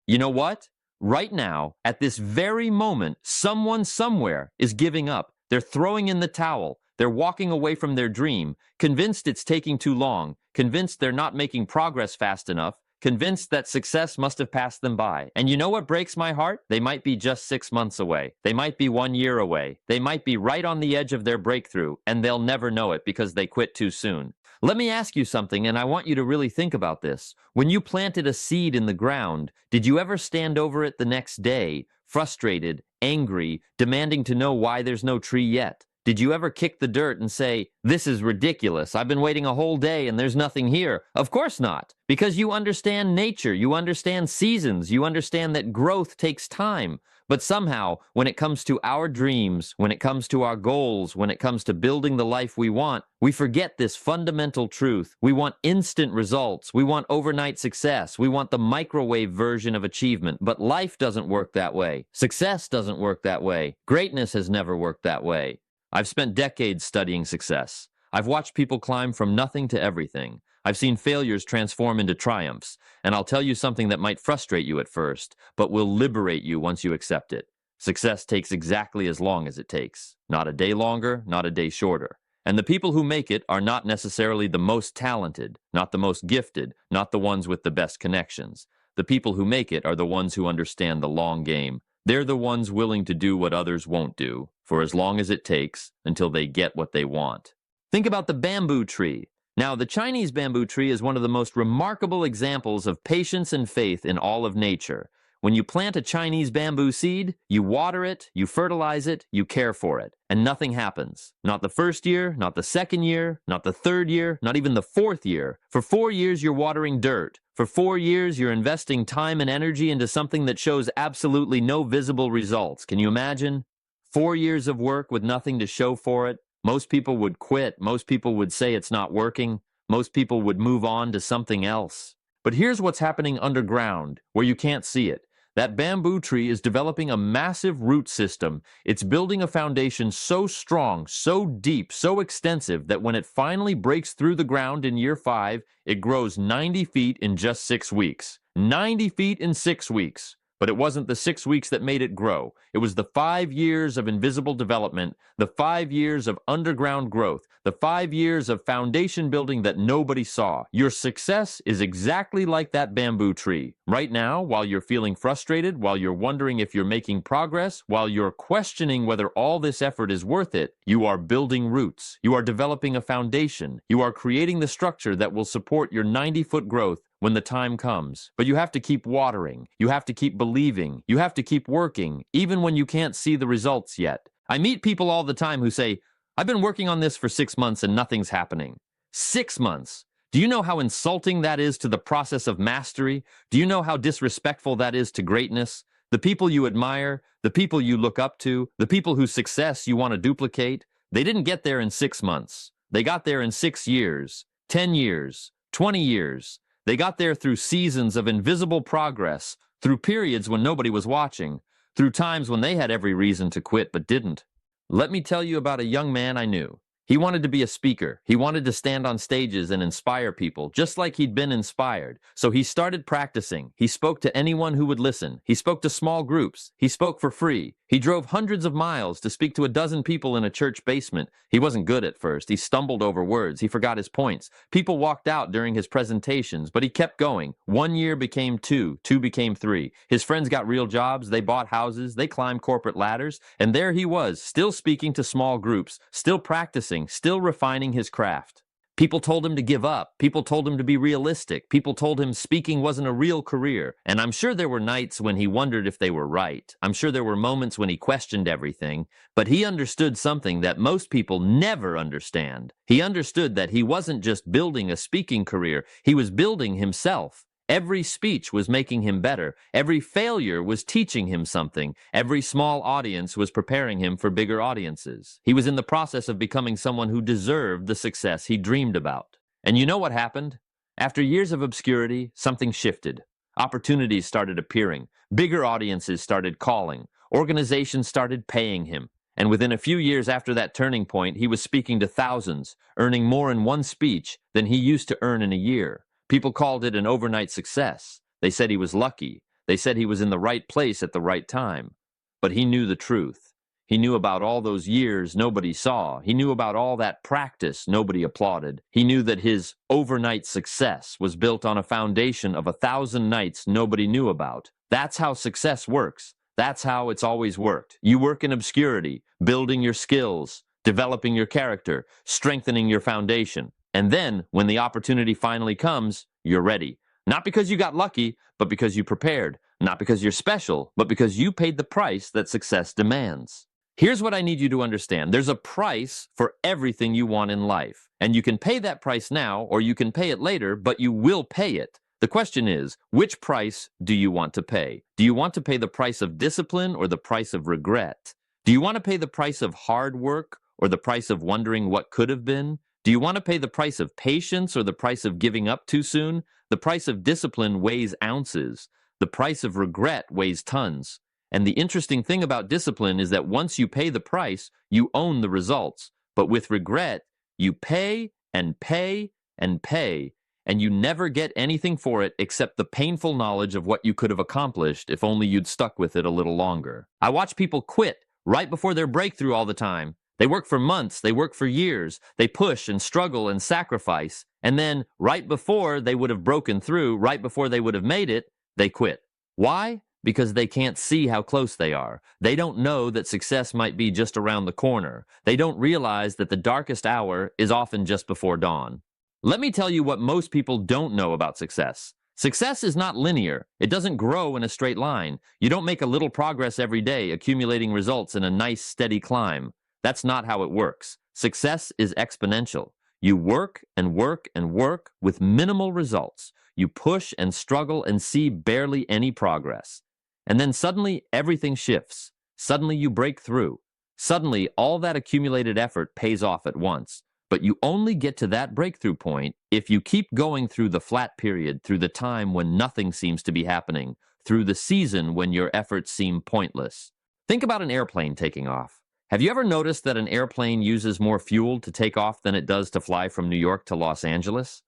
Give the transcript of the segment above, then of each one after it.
You know what? Right now, at this very moment, someone somewhere is giving up. They're throwing in the towel. They're walking away from their dream, convinced it's taking too long, convinced they're not making progress fast enough, convinced that success must have passed them by. And you know what breaks my heart? They might be just 6 months away. They might be 1 year away. They might be right on the edge of their breakthrough, and they'll never know it because they quit too soon. Let me ask you something, and I want you to really think about this. When you planted a seed in the ground, did you ever stand over it the next day, frustrated, angry, demanding to know why there's no tree yet? Did you ever kick the dirt and say, "This is ridiculous. I've been waiting a whole day and there's nothing here"? Of course not. Because you understand nature, you understand seasons, you understand that growth takes time. But somehow, when it comes to our dreams, when it comes to our goals, when it comes to building the life we want, we forget this fundamental truth. We want instant results. We want overnight success. We want the microwave version of achievement. But life doesn't work that way. Success doesn't work that way. Greatness has never worked that way. I've spent decades studying success. I've watched people climb from nothing to everything. I've seen failures transform into triumphs, and I'll tell you something that might frustrate you at first, but will liberate you once you accept it. Success takes exactly as long as it takes. Not a day longer, not a day shorter. And the people who make it are not necessarily the most talented, not the most gifted, not the ones with the best connections. The people who make it are the ones who understand the long game. They're the ones willing to do what others won't do, for as long as it takes, until they get what they want. Think about the bamboo tree. Now, the Chinese bamboo tree is one of the most remarkable examples of patience and faith in all of nature. When you plant a Chinese bamboo seed, you water it, you fertilize it, you care for it, and nothing happens. Not the first year, not the second year, not the third year, not even the fourth year. For 4 years, you're watering dirt. For 4 years, you're investing time and energy into something that shows absolutely no visible results. Can you imagine? 4 years of work with nothing to show for it. Most people would quit. Most people would say it's not working. Most people would move on to something else. But here's what's happening underground, where you can't see it. That bamboo tree is developing a massive root system. It's building a foundation so strong, so deep, so extensive that when it finally breaks through the ground in year 5, it grows 90 feet in just 6 weeks. 90 feet in 6 weeks. But it wasn't the 6 weeks that made it grow. It was the 5 years of invisible development, the 5 years of underground growth, the 5 years of foundation building that nobody saw. Your success is exactly like that bamboo tree. Right now, while you're feeling frustrated, while you're wondering if you're making progress, while you're questioning whether all this effort is worth it, you are building roots. You are developing a foundation. You are creating the structure that will support your 90-foot growth when the time comes. But you have to keep watering. You have to keep believing. You have to keep working, even when you can't see the results yet. I meet people all the time who say, "I've been working on this for 6 months and nothing's happening." 6 months. Do you know how insulting that is to the process of mastery? Do you know how disrespectful that is to greatness? The people you admire, the people you look up to, the people whose success you want to duplicate, they didn't get there in 6 months. They got there in 6 years, 10 years, 20 years. They got there through seasons of invisible progress, through periods when nobody was watching, through times when they had every reason to quit but didn't. Let me tell you about a young man I knew. He wanted to be a speaker. He wanted to stand on stages and inspire people, just like he'd been inspired. So he started practicing. He spoke to anyone who would listen. He spoke to small groups. He spoke for free. He drove hundreds of miles to speak to a dozen people in a church basement. He wasn't good at first. He stumbled over words. He forgot his points. People walked out during his presentations, but he kept going. 1 year became 2. 2 became 3. His friends got real jobs. They bought houses. They climbed corporate ladders. And there he was, still speaking to small groups, still practicing, still refining his craft. People told him to give up. People told him to be realistic. People told him speaking wasn't a real career. And I'm sure there were nights when he wondered if they were right. I'm sure there were moments when he questioned everything. But he understood something that most people never understand. He understood that he wasn't just building a speaking career. He was building himself. Every speech was making him better. Every failure was teaching him something. Every small audience was preparing him for bigger audiences. He was in the process of becoming someone who deserved the success he dreamed about. And you know what happened? After years of obscurity, something shifted. Opportunities started appearing. Bigger audiences started calling. Organizations started paying him. And within a few years after that turning point, he was speaking to thousands, earning more in one speech than he used to earn in a year. People called it an overnight success. They said he was lucky. They said he was in the right place at the right time. But he knew the truth. He knew about all those years nobody saw. He knew about all that practice nobody applauded. He knew that his overnight success was built on a foundation of 1,000 nights nobody knew about. That's how success works. That's how it's always worked. You work in obscurity, building your skills, developing your character, strengthening your foundation. And then, when the opportunity finally comes, you're ready. Not because you got lucky, but because you prepared. Not because you're special, but because you paid the price that success demands. Here's what I need you to understand. There's a price for everything you want in life. And you can pay that price now, or you can pay it later, but you will pay it. The question is, which price do you want to pay? Do you want to pay the price of discipline or the price of regret? Do you want to pay the price of hard work or the price of wondering what could have been? Do you want to pay the price of patience or the price of giving up too soon? The price of discipline weighs ounces. The price of regret weighs tons. And the interesting thing about discipline is that once you pay the price, you own the results. But with regret, you pay and pay and pay, and you never get anything for it except the painful knowledge of what you could have accomplished if only you'd stuck with it a little longer. I watch people quit right before their breakthrough all the time. They work for months, they work for years, they push and struggle and sacrifice, and then right before they would have broken through, right before they would have made it, they quit. Why? Because they can't see how close they are. They don't know that success might be just around the corner. They don't realize that the darkest hour is often just before dawn. Let me tell you what most people don't know about success. Success is not linear. It doesn't grow in a straight line. You don't make a little progress every day, accumulating results in a nice, steady climb. That's not how it works. Success is exponential. You work and work and work with minimal results. You push and struggle and see barely any progress. And then suddenly everything shifts. Suddenly you break through. Suddenly all that accumulated effort pays off at once. But you only get to that breakthrough point if you keep going through the flat period, through the time when nothing seems to be happening, through the season when your efforts seem pointless. Think about an airplane taking off. Have you ever noticed that an airplane uses more fuel to take off than it does to fly from New York to Los Angeles?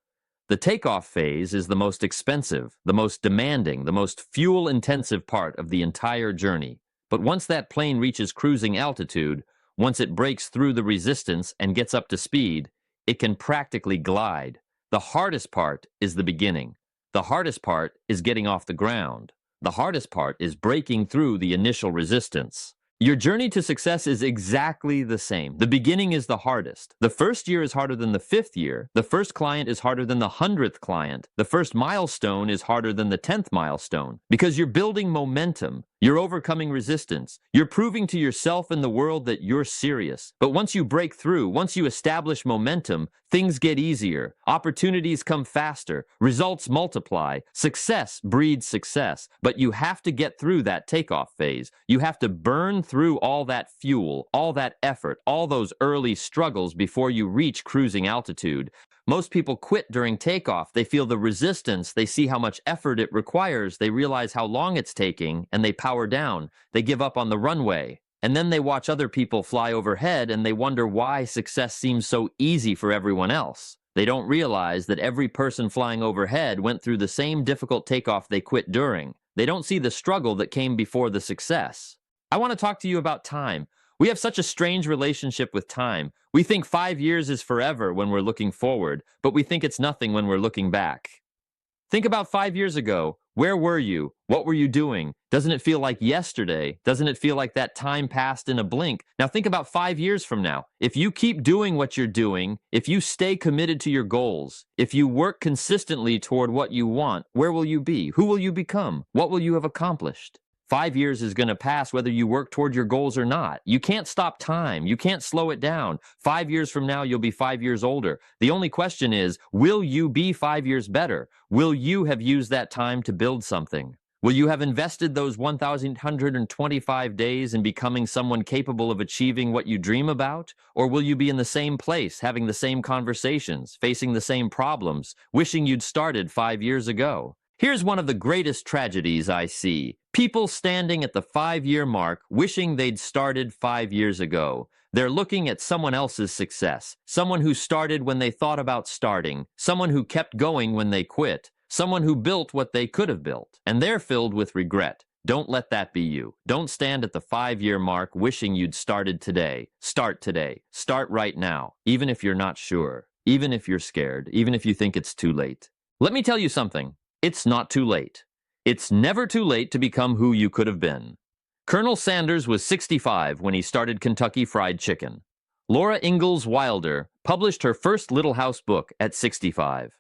The takeoff phase is the most expensive, the most demanding, the most fuel-intensive part of the entire journey. But once that plane reaches cruising altitude, once it breaks through the resistance and gets up to speed, it can practically glide. The hardest part is the beginning. The hardest part is getting off the ground. The hardest part is breaking through the initial resistance. Your journey to success is exactly the same. The beginning is the hardest. The first year is harder than the 5th year. The first client is harder than the 100th client. The first milestone is harder than the 10th milestone. Because you're building momentum. You're overcoming resistance. You're proving to yourself and the world that you're serious. But once you break through, once you establish momentum, things get easier. Opportunities come faster. Results multiply. Success breeds success. But you have to get through that takeoff phase. You have to burn through all that fuel, all that effort, all those early struggles before you reach cruising altitude. Most people quit during takeoff. They feel the resistance. They see how much effort it requires. They realize how long it's taking, and they power down. They give up on the runway. And then they watch other people fly overhead, and they wonder why success seems so easy for everyone else. They don't realize that every person flying overhead went through the same difficult takeoff they quit during. They don't see the struggle that came before the success. I want to talk to you about time. We have such a strange relationship with time. We think 5 years is forever when we're looking forward, but we think it's nothing when we're looking back. Think about 5 years ago. Where were you? What were you doing? Doesn't it feel like yesterday? Doesn't it feel like that time passed in a blink? Now think about 5 years from now. If you keep doing what you're doing, if you stay committed to your goals, if you work consistently toward what you want, where will you be? Who will you become? What will you have accomplished? 5 years is going to pass whether you work toward your goals or not. You can't stop time. You can't slow it down. 5 years from now, you'll be 5 years older. The only question is, will you be 5 years better? Will you have used that time to build something? Will you have invested those 1,125 days in becoming someone capable of achieving what you dream about? Or will you be in the same place, having the same conversations, facing the same problems, wishing you'd started 5 years ago? Here's one of the greatest tragedies I see. People standing at the 5-year mark wishing they'd started 5 years ago. They're looking at someone else's success, someone who started when they thought about starting, someone who kept going when they quit, someone who built what they could have built, and they're filled with regret. Don't let that be you. Don't stand at the 5-year mark wishing you'd started today. Start today. Start right now, even if you're not sure, even if you're scared, even if you think it's too late. Let me tell you something. It's not too late. It's never too late to become who you could have been. Colonel Sanders was 65 when he started Kentucky Fried Chicken. Laura Ingalls Wilder published her first Little House book at 65.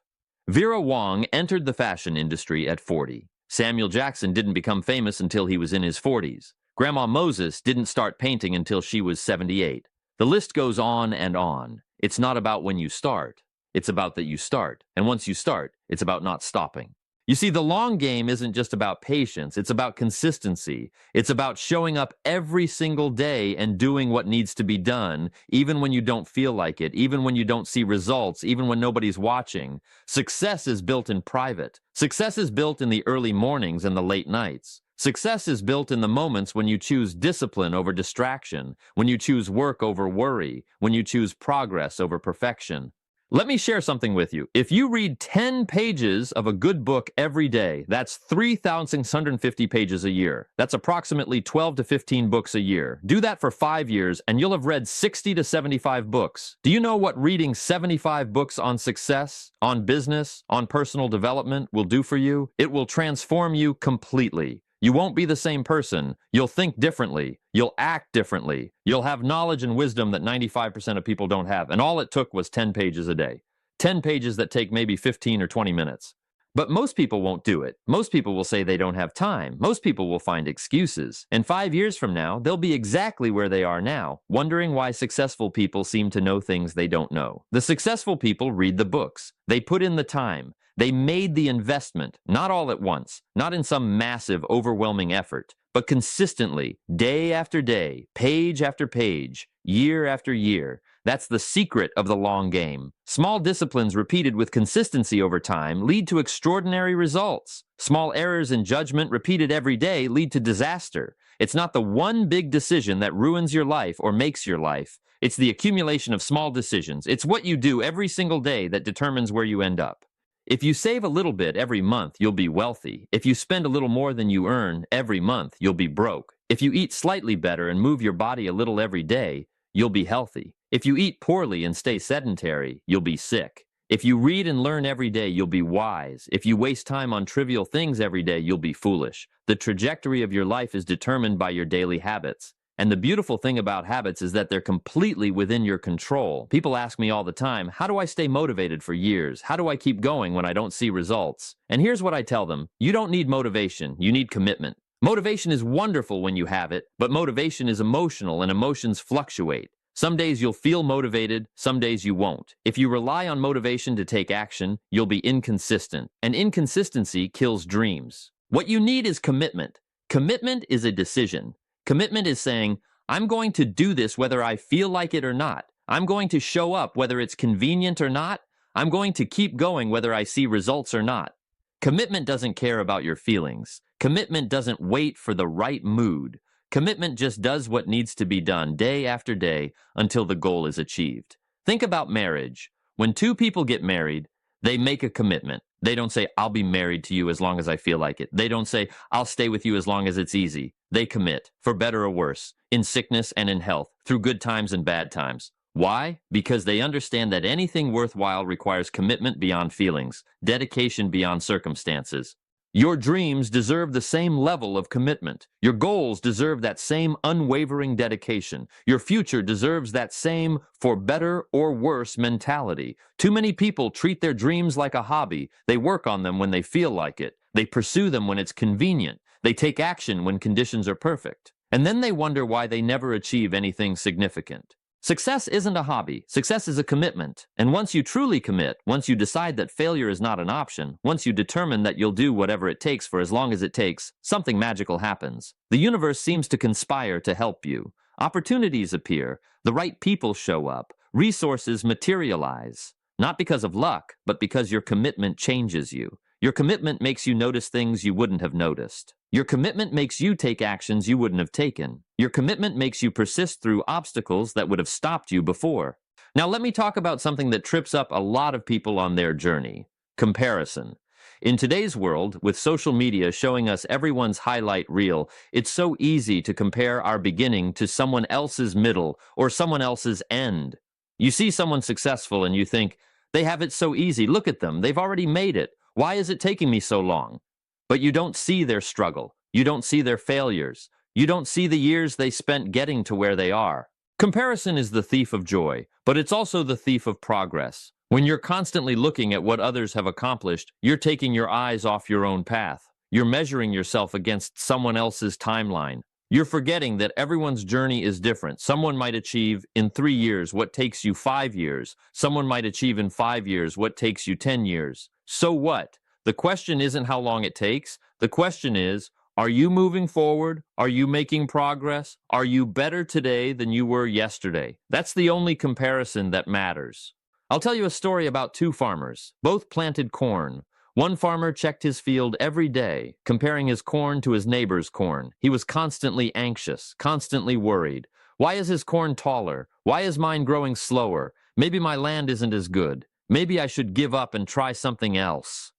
Vera Wang entered the fashion industry at 40. Samuel Jackson didn't become famous until he was in his 40s. Grandma Moses didn't start painting until she was 78. The list goes on and on. It's not about when you start. It's about that you start. And once you start, it's about not stopping. You see, the long game isn't just about patience. It's about consistency. It's about showing up every single day and doing what needs to be done, even when you don't feel like it, even when you don't see results, even when nobody's watching. Success is built in private. Success is built in the early mornings and the late nights. Success is built in the moments when you choose discipline over distraction, when you choose work over worry, when you choose progress over perfection. Let me share something with you. If you read 10 pages of a good book every day, that's 3,650 pages a year. That's approximately 12 to 15 books a year. Do that for 5 years, and you'll have read 60 to 75 books. Do you know what reading 75 books on success, on business, on personal development will do for you? It will transform you completely. You won't be the same person. You'll think differently. You'll act differently. You'll have knowledge and wisdom that 95% of people don't have. And all it took was 10 pages a day. 10 pages that take maybe 15 or 20 minutes. But most people won't do it. Most people will say they don't have time. Most people will find excuses. And 5 years from now, they'll be exactly where they are now, wondering why successful people seem to know things they don't know. The successful people read the books. They put in the time. They made the investment, not all at once, not in some massive, overwhelming effort, but consistently, day after day, page after page, year after year. That's the secret of the long game. Small disciplines repeated with consistency over time lead to extraordinary results. Small errors in judgment repeated every day lead to disaster. It's not the one big decision that ruins your life or makes your life. It's the accumulation of small decisions. It's what you do every single day that determines where you end up. If you save a little bit every month, you'll be wealthy. If you spend a little more than you earn every month, you'll be broke. If you eat slightly better and move your body a little every day, you'll be healthy. If you eat poorly and stay sedentary, you'll be sick. If you read and learn every day, you'll be wise. If you waste time on trivial things every day, you'll be foolish. The trajectory of your life is determined by your daily habits. And the beautiful thing about habits is that they're completely within your control. People ask me all the time, how do I stay motivated for years? How do I keep going when I don't see results? And here's what I tell them. You don't need motivation. You need commitment. Motivation is wonderful when you have it, but motivation is emotional and emotions fluctuate. Some days you'll feel motivated, some days you won't. If you rely on motivation to take action, you'll be inconsistent. And inconsistency kills dreams. What you need is commitment. Commitment is a decision. Commitment is saying, I'm going to do this whether I feel like it or not. I'm going to show up whether it's convenient or not. I'm going to keep going whether I see results or not. Commitment doesn't care about your feelings. Commitment doesn't wait for the right mood. Commitment just does what needs to be done day after day until the goal is achieved. Think about marriage. When two people get married, they make a commitment. They don't say, I'll be married to you as long as I feel like it. They don't say, I'll stay with you as long as it's easy. They commit, for better or worse, in sickness and in health, through good times and bad times. Why? Because they understand that anything worthwhile requires commitment beyond feelings, dedication beyond circumstances. Your dreams deserve the same level of commitment. Your goals deserve that same unwavering dedication. Your future deserves that same for better or worse mentality. Too many people treat their dreams like a hobby. They work on them when they feel like it. They pursue them when it's convenient. They take action when conditions are perfect. And then they wonder why they never achieve anything significant. Success isn't a hobby. Success is a commitment. And once you truly commit, once you decide that failure is not an option, once you determine that you'll do whatever it takes for as long as it takes, something magical happens. The universe seems to conspire to help you. Opportunities appear. The right people show up. Resources materialize. Not because of luck, but because your commitment changes you. Your commitment makes you notice things you wouldn't have noticed. Your commitment makes you take actions you wouldn't have taken. Your commitment makes you persist through obstacles that would have stopped you before. Now let me talk about something that trips up a lot of people on their journey. Comparison. In today's world, with social media showing us everyone's highlight reel, it's so easy to compare our beginning to someone else's middle or someone else's end. You see someone successful and you think, they have it so easy. Look at them. They've already made it. Why is it taking me so long? But you don't see their struggle. You don't see their failures. You don't see the years they spent getting to where they are. Comparison is the thief of joy, but it's also the thief of progress. When you're constantly looking at what others have accomplished, you're taking your eyes off your own path. You're measuring yourself against someone else's timeline. You're forgetting that everyone's journey is different. Someone might achieve in 3 years what takes you 5 years. Someone might achieve in 5 years what takes you 10 years. So what? The question isn't how long it takes. The question is, are you moving forward? Are you making progress? Are you better today than you were yesterday? That's the only comparison that matters. I'll tell you a story about two farmers. Both planted corn. One farmer checked his field every day, comparing his corn to his neighbor's corn. He was constantly anxious, constantly worried. Why is his corn taller? Why is mine growing slower? Maybe my land isn't as good. Maybe I should give up and try something else.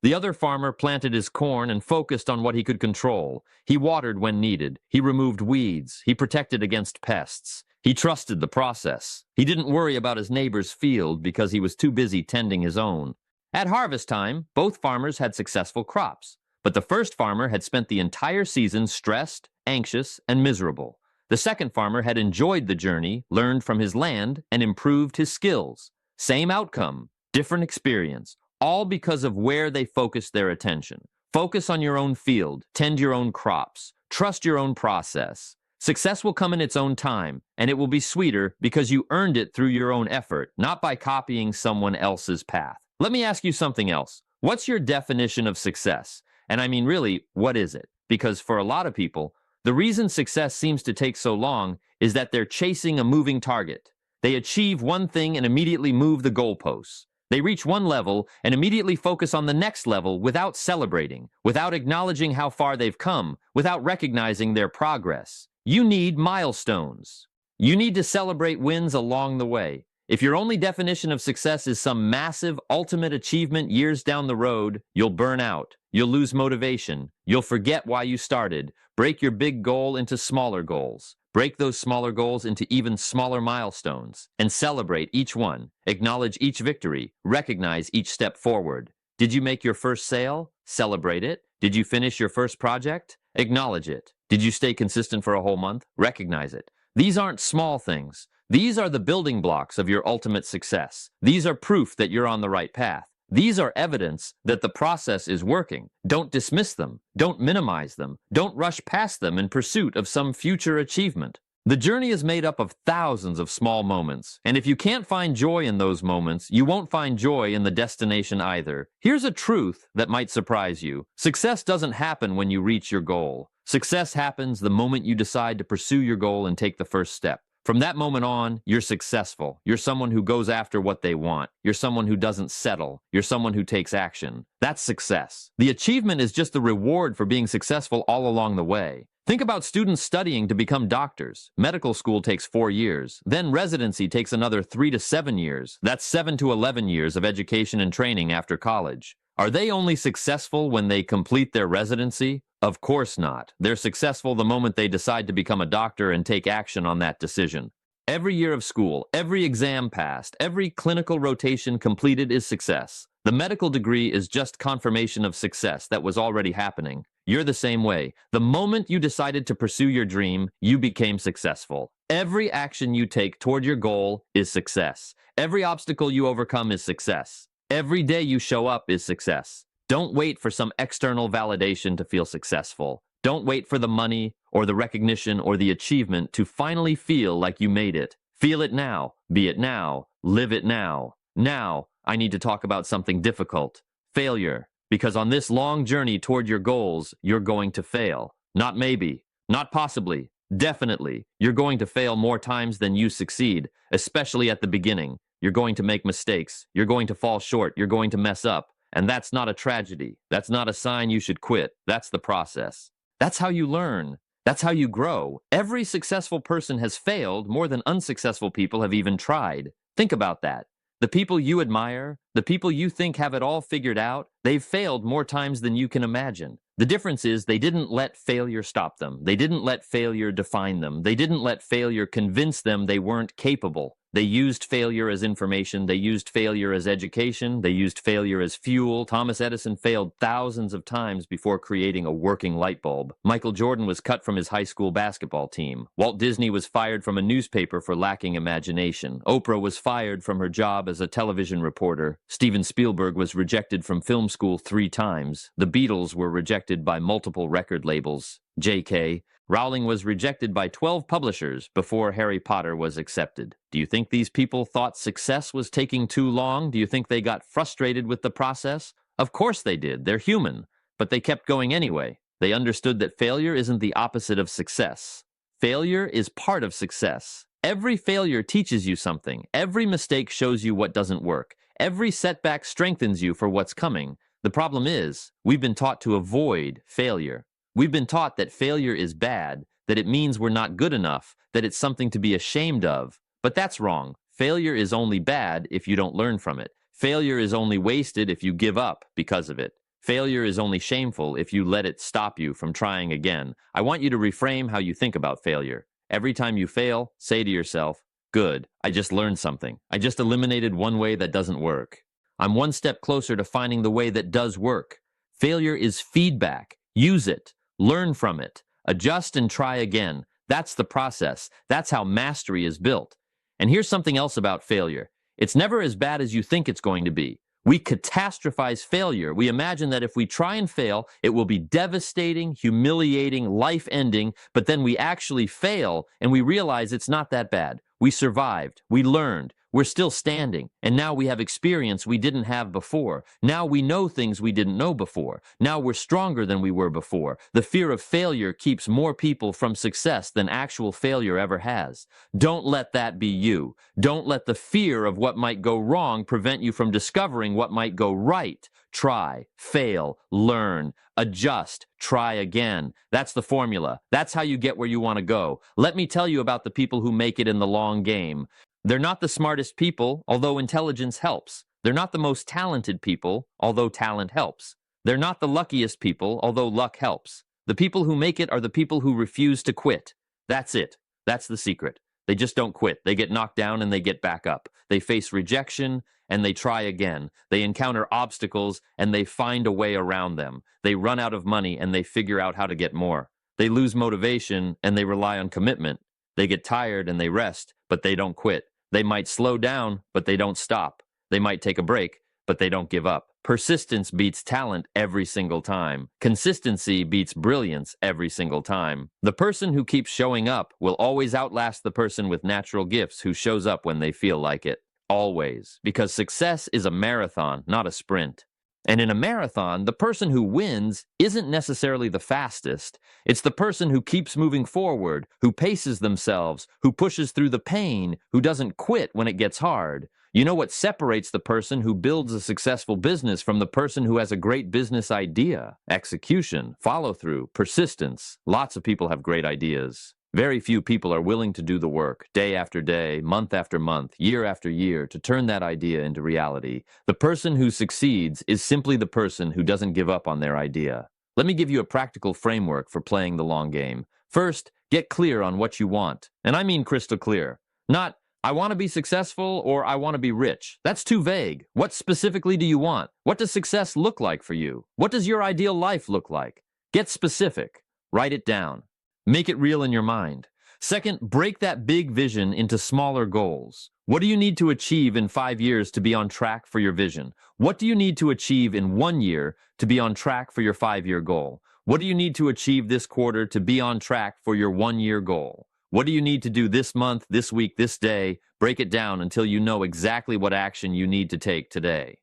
The other farmer planted his corn and focused on what he could control. He watered when needed. He removed weeds. He protected against pests. He trusted the process. He didn't worry about his neighbor's field because he was too busy tending his own. At harvest time, both farmers had successful crops, but the first farmer had spent the entire season stressed, anxious, and miserable. The second farmer had enjoyed the journey, learned from his land, and improved his skills. Same outcome, different experience, all because of where they focused their attention. Focus on your own field, tend your own crops, trust your own process. Success will come in its own time, and it will be sweeter because you earned it through your own effort, not by copying someone else's path. Let me ask you something else. What's your definition of success? And I mean, really, what is it? Because for a lot of people, the reason success seems to take so long is that they're chasing a moving target. They achieve one thing and immediately move the goalposts. They reach one level and immediately focus on the next level without celebrating, without acknowledging how far they've come, without recognizing their progress. You need milestones. You need to celebrate wins along the way. If your only definition of success is some massive, ultimate achievement years down the road, you'll burn out. You'll lose motivation. You'll forget why you started. Break your big goal into smaller goals. Break those smaller goals into even smaller milestones and celebrate each one. Acknowledge each victory. Recognize each step forward. Did you make your first sale? Celebrate it. Did you finish your first project? Acknowledge it. Did you stay consistent for a whole month? Recognize it. These aren't small things. These are the building blocks of your ultimate success. These are proof that you're on the right path. These are evidence that the process is working. Don't dismiss them. Don't minimize them. Don't rush past them in pursuit of some future achievement. The journey is made up of thousands of small moments, and if you can't find joy in those moments, you won't find joy in the destination either. Here's a truth that might surprise you. Success doesn't happen when you reach your goal. Success happens the moment you decide to pursue your goal and take the first step. From that moment on, you're successful. You're someone who goes after what they want. You're someone who doesn't settle. You're someone who takes action. That's success. The achievement is just the reward for being successful all along the way. Think about students studying to become doctors. Medical school takes 4 years. Then residency takes another 3 to 7 years. That's 7 to 11 years of education and training after college. Are they only successful when they complete their residency? Of course not. They're successful the moment they decide to become a doctor and take action on that decision. Every year of school, every exam passed, every clinical rotation completed is success. The medical degree is just confirmation of success that was already happening. You're the same way. The moment you decided to pursue your dream, you became successful. Every action you take toward your goal is success. Every obstacle you overcome is success. Every day you show up is success. Don't wait for some external validation to feel successful. Don't wait for the money or the recognition or the achievement to finally feel like you made it. Feel it now. Be it now. Live it now. Now, I need to talk about something difficult. Failure. Because on this long journey toward your goals, you're going to fail. Not maybe. Not possibly. Definitely. You're going to fail more times than you succeed, especially at the beginning. You're going to make mistakes. You're going to fall short. You're going to mess up. And that's not a tragedy. That's not a sign you should quit. That's the process. That's how you learn. That's how you grow. Every successful person has failed more than unsuccessful people have even tried. Think about that. The people you admire, the people you think have it all figured out, they've failed more times than you can imagine. The difference is they didn't let failure stop them. They didn't let failure define them. They didn't let failure convince them they weren't capable. They used failure as information. They used failure as education. They used failure as fuel. Thomas Edison failed thousands of times before creating a working light bulb. Michael Jordan was cut from his high school basketball team. Walt Disney was fired from a newspaper for lacking imagination. Oprah was fired from her job as a television reporter. Steven Spielberg was rejected from film school 3 times. The Beatles were rejected by multiple record labels. J.K. Rowling was rejected by 12 publishers before Harry Potter was accepted. Do you think these people thought success was taking too long? Do you think they got frustrated with the process? Of course they did. They're human. But they kept going anyway. They understood that failure isn't the opposite of success. Failure is part of success. Every failure teaches you something. Every mistake shows you what doesn't work. Every setback strengthens you for what's coming. The problem is, we've been taught to avoid failure. We've been taught that failure is bad, that it means we're not good enough, that it's something to be ashamed of. But that's wrong. Failure is only bad if you don't learn from it. Failure is only wasted if you give up because of it. Failure is only shameful if you let it stop you from trying again. I want you to reframe how you think about failure. Every time you fail, say to yourself, good, I just learned something. I just eliminated one way that doesn't work. I'm one step closer to finding the way that does work. Failure is feedback. Use it. Learn from it. Adjust and try again. That's the process. That's how mastery is built. And here's something else about failure. It's never as bad as you think it's going to be. We catastrophize failure. We imagine that if we try and fail, it will be devastating, humiliating, life-ending, but then we actually fail and we realize it's not that bad. We survived. We learned. We're still standing, and now we have experience we didn't have before. Now we know things we didn't know before. Now we're stronger than we were before. The fear of failure keeps more people from success than actual failure ever has. Don't let that be you. Don't let the fear of what might go wrong prevent you from discovering what might go right. Try, fail, learn, adjust, try again. That's the formula. That's how you get where you want to go. Let me tell you about the people who make it in the long game. They're not the smartest people, although intelligence helps. They're not the most talented people, although talent helps. They're not the luckiest people, although luck helps. The people who make it are the people who refuse to quit. That's it. That's the secret. They just don't quit. They get knocked down and they get back up. They face rejection and they try again. They encounter obstacles and they find a way around them. They run out of money and they figure out how to get more. They lose motivation and they rely on commitment. They get tired and they rest, but they don't quit. They might slow down, but they don't stop. They might take a break, but they don't give up. Persistence beats talent every single time. Consistency beats brilliance every single time. The person who keeps showing up will always outlast the person with natural gifts who shows up when they feel like it. Always. Because success is a marathon, not a sprint. And in a marathon, the person who wins isn't necessarily the fastest. It's the person who keeps moving forward, who paces themselves, who pushes through the pain, who doesn't quit when it gets hard. You know what separates the person who builds a successful business from the person who has a great business idea? Execution, follow-through, persistence. Lots of people have great ideas. Very few people are willing to do the work, day after day, month after month, year after year, to turn that idea into reality. The person who succeeds is simply the person who doesn't give up on their idea. Let me give you a practical framework for playing the long game. First, get clear on what you want. And I mean crystal clear. Not, I want to be successful or I want to be rich. That's too vague. What specifically do you want? What does success look like for you? What does your ideal life look like? Get specific. Write it down. Make it real in your mind. Second, break that big vision into smaller goals. What do you need to achieve in 5 years to be on track for your vision? What do you need to achieve in 1 year to be on track for your 5-year goal? What do you need to achieve this quarter to be on track for your 1-year goal? What do you need to do this month, this week, this day? Break it down until you know exactly what action you need to take today.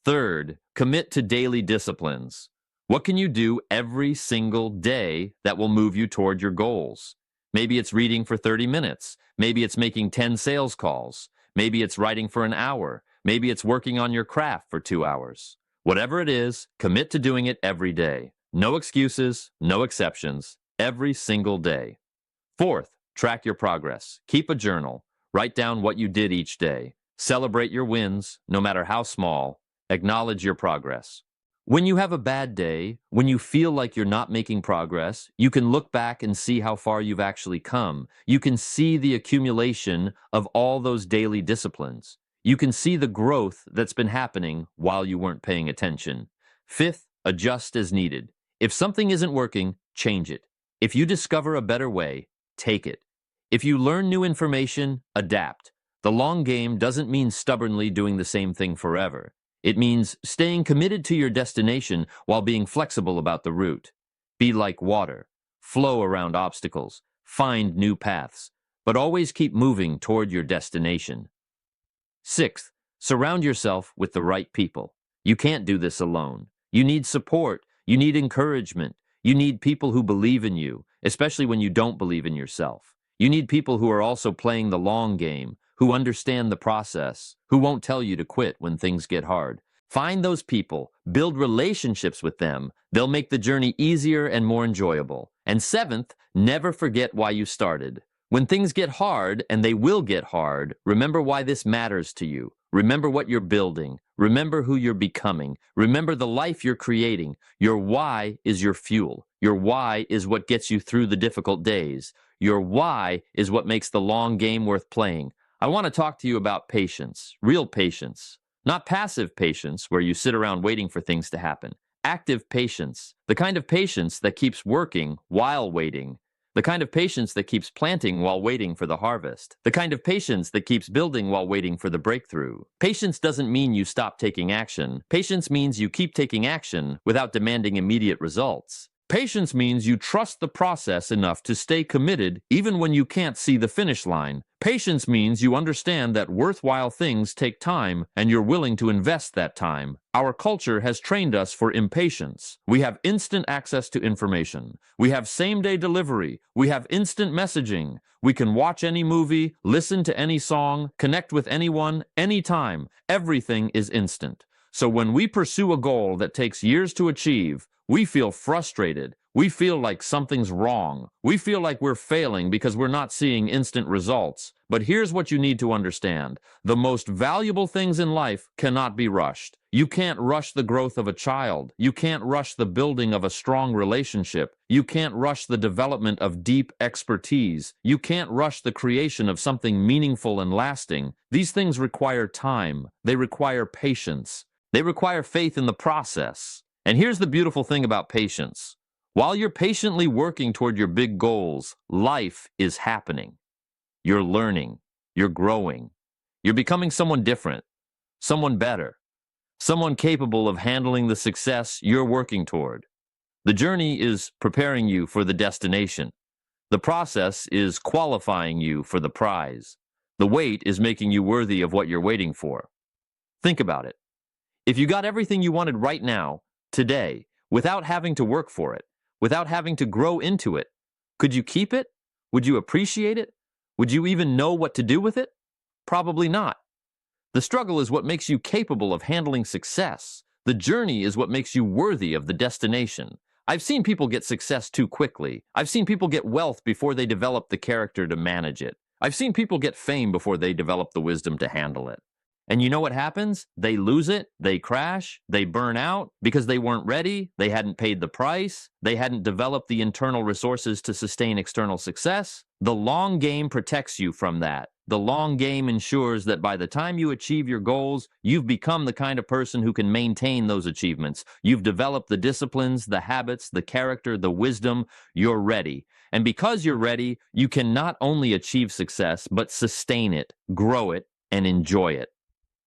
Third, commit to daily disciplines. What can you do every single day that will move you toward your goals? Maybe it's reading for 30 minutes. Maybe it's making 10 sales calls. Maybe it's writing for an hour. Maybe it's working on your craft for 2 hours. Whatever it is, commit to doing it every day. No excuses, no exceptions, every single day. Fourth, track your progress. Keep a journal. Write down what you did each day. Celebrate your wins, no matter how small. Acknowledge your progress. When you have a bad day, when you feel like you're not making progress, you can look back and see how far you've actually come. You can see the accumulation of all those daily disciplines. You can see the growth that's been happening while you weren't paying attention. Fifth, adjust as needed. If something isn't working, change it. If you discover a better way, take it. If you learn new information, adapt. The long game doesn't mean stubbornly doing the same thing forever. It means staying committed to your destination while being flexible about the route. Be like water. Flow around obstacles. Find new paths. But always keep moving toward your destination. Sixth, surround yourself with the right people. You can't do this alone. You need support. You need encouragement. You need people who believe in you, especially when you don't believe in yourself. You need people who are also playing the long game, who understand the process, who won't tell you to quit when things get hard. Find those people, build relationships with them. They'll make the journey easier and more enjoyable. And seventh, never forget why you started. When things get hard, and they will get hard, remember why this matters to you. Remember what you're building. Remember who you're becoming. Remember the life you're creating. Your why is your fuel. Your why is what gets you through the difficult days. Your why is what makes the long game worth playing. I want to talk to you about patience, real patience, not passive patience where you sit around waiting for things to happen. Active patience, the kind of patience that keeps working while waiting. The kind of patience that keeps planting while waiting for the harvest. The kind of patience that keeps building while waiting for the breakthrough. Patience doesn't mean you stop taking action. Patience means you keep taking action without demanding immediate results. Patience means you trust the process enough to stay committed even when you can't see the finish line. Patience means you understand that worthwhile things take time and you're willing to invest that time. Our culture has trained us for impatience. We have instant access to information. We have same-day delivery. We have instant messaging. We can watch any movie, listen to any song, connect with anyone, anytime. Everything is instant. So when we pursue a goal that takes years to achieve, we feel frustrated. We feel like something's wrong. We feel like we're failing because we're not seeing instant results. But here's what you need to understand. The most valuable things in life cannot be rushed. You can't rush the growth of a child. You can't rush the building of a strong relationship. You can't rush the development of deep expertise. You can't rush the creation of something meaningful and lasting. These things require time. They require patience. They require faith in the process. And here's the beautiful thing about patience. While you're patiently working toward your big goals, life is happening. You're learning. You're growing. You're becoming someone different, someone better, someone capable of handling the success you're working toward. The journey is preparing you for the destination. The process is qualifying you for the prize. The wait is making you worthy of what you're waiting for. Think about it. If you got everything you wanted right now, today, without having to work for it, without having to grow into it, could you keep it? Would you appreciate it? Would you even know what to do with it? Probably not. The struggle is what makes you capable of handling success. The journey is what makes you worthy of the destination. I've seen people get success too quickly. I've seen people get wealth before they develop the character to manage it. I've seen people get fame before they develop the wisdom to handle it. And you know what happens? They lose it, they crash, they burn out because they weren't ready, they hadn't paid the price, they hadn't developed the internal resources to sustain external success. The long game protects you from that. The long game ensures that by the time you achieve your goals, you've become the kind of person who can maintain those achievements. You've developed the disciplines, the habits, the character, the wisdom. You're ready. And because you're ready, you can not only achieve success, but sustain it, grow it, and enjoy it.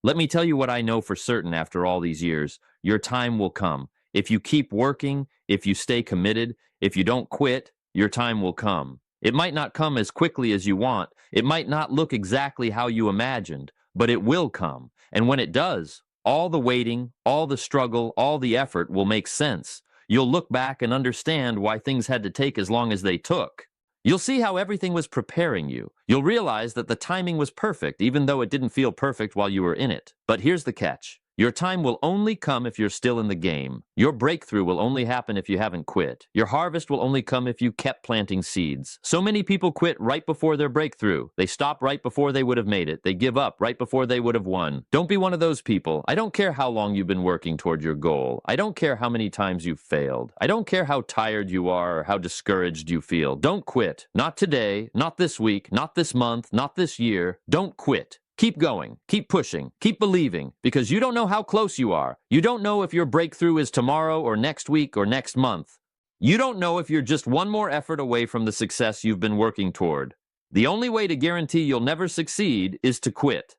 Let me tell you what I know for certain after all these years. Your time will come. If you keep working, if you stay committed, if you don't quit, your time will come. It might not come as quickly as you want. It might not look exactly how you imagined, but it will come. And when it does, all the waiting, all the struggle, all the effort will make sense. You'll look back and understand why things had to take as long as they took. You'll see how everything was preparing you. You'll realize that the timing was perfect, even though it didn't feel perfect while you were in it. But here's the catch. Your time will only come if you're still in the game. Your breakthrough will only happen if you haven't quit. Your harvest will only come if you kept planting seeds. So many people quit right before their breakthrough. They stop right before they would have made it. They give up right before they would have won. Don't be one of those people. I don't care how long you've been working toward your goal. I don't care how many times you've failed. I don't care how tired you are or how discouraged you feel. Don't quit. Not today, not this week, not this month, not this year. Don't quit. Keep going, keep pushing, keep believing, because you don't know how close you are. You don't know if your breakthrough is tomorrow or next week or next month. You don't know if you're just one more effort away from the success you've been working toward. The only way to guarantee you'll never succeed is to quit.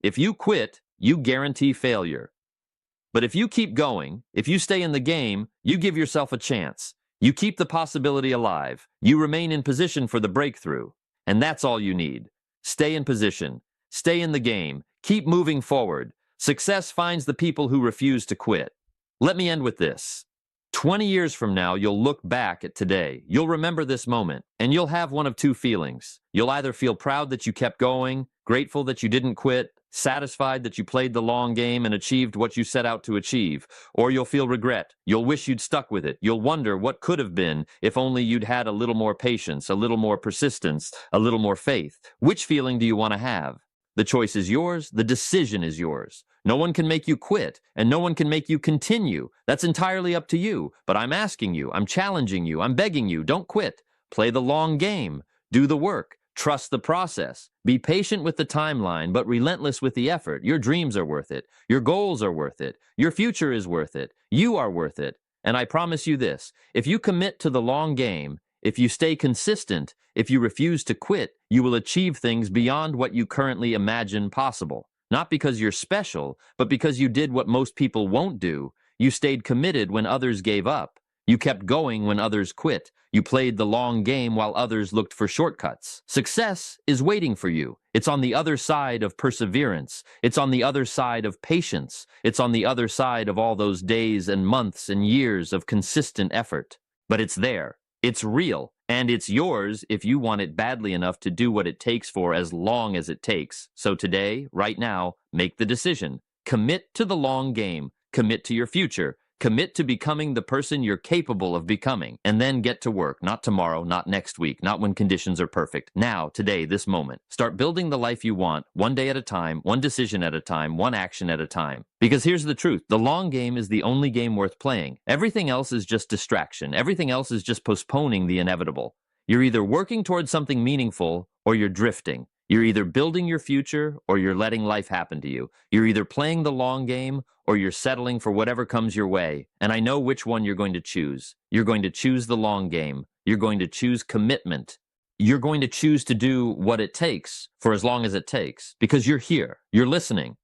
If you quit, you guarantee failure. But if you keep going, if you stay in the game, you give yourself a chance. You keep the possibility alive. You remain in position for the breakthrough. And that's all you need. Stay in position. Stay in the game. Keep moving forward. Success finds the people who refuse to quit. Let me end with this. 20 years from now, you'll look back at today. You'll remember this moment, and you'll have one of two feelings. You'll either feel proud that you kept going, grateful that you didn't quit, satisfied that you played the long game and achieved what you set out to achieve, or you'll feel regret. You'll wish you'd stuck with it. You'll wonder what could have been if only you'd had a little more patience, a little more persistence, a little more faith. Which feeling do you want to have? The choice is yours. The decision is yours. No one can make you quit, and no one can make you continue. That's entirely up to you. But I'm asking you, I'm challenging you, I'm begging you, don't quit. Play the long game. Do the work. Trust the process. Be patient with the timeline, but relentless with the effort. Your dreams are worth it. Your goals are worth it. Your future is worth it. You are worth it. And I promise you this, if you commit to the long game, if you stay consistent, if you refuse to quit, you will achieve things beyond what you currently imagine possible. Not because you're special, but because you did what most people won't do. You stayed committed when others gave up. You kept going when others quit. You played the long game while others looked for shortcuts. Success is waiting for you. It's on the other side of perseverance. It's on the other side of patience. It's on the other side of all those days and months and years of consistent effort. But it's there. It's real, and it's yours if you want it badly enough to do what it takes for as long as it takes. So today, right now, make the decision. Commit to the long game. Commit to your future. Commit to becoming the person you're capable of becoming, and then get to work, not tomorrow, not next week, not when conditions are perfect. Now, today, this moment. Start building the life you want, one day at a time, one decision at a time, one action at a time. Because here's the truth, the long game is the only game worth playing. Everything else is just distraction. Everything else is just postponing the inevitable. You're either working towards something meaningful, or you're drifting. You're either building your future, or you're letting life happen to you. You're either playing the long game, or you're settling for whatever comes your way. And I know which one you're going to choose. You're going to choose the long game. You're going to choose commitment. You're going to choose to do what it takes for as long as it takes. Because you're here. You're listening.